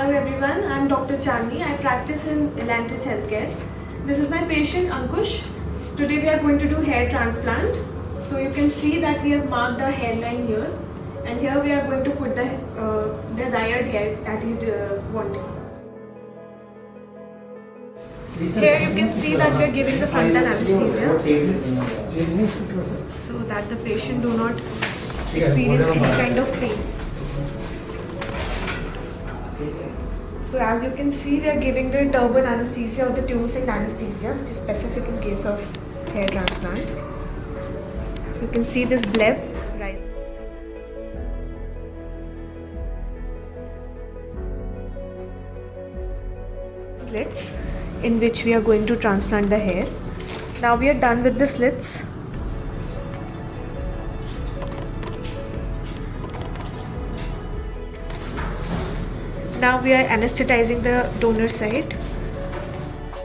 Hello everyone, I'm Dr. Chandni. I practice in Elantis Healthcare. This is my patient Ankush. Today we are going to do hair transplant. So you can see that we have marked our hairline here, and here we are going to put the desired hair that he's wanting. Here you can see that we are giving the frontal anesthesia so that the patient do not experience any kind of pain. So as you can see, we are giving the turban anesthesia or the tumescent anesthesia, which is specific in case of hair transplant. You can see this bleb rise. Slits in which we are going to transplant the hair. Now we are done with the slits. Now we are anesthetizing the donor site.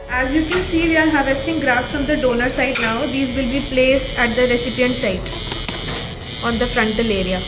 As you can see, we are harvesting grafts from the donor site now. These will be placed at the recipient site on the frontal area.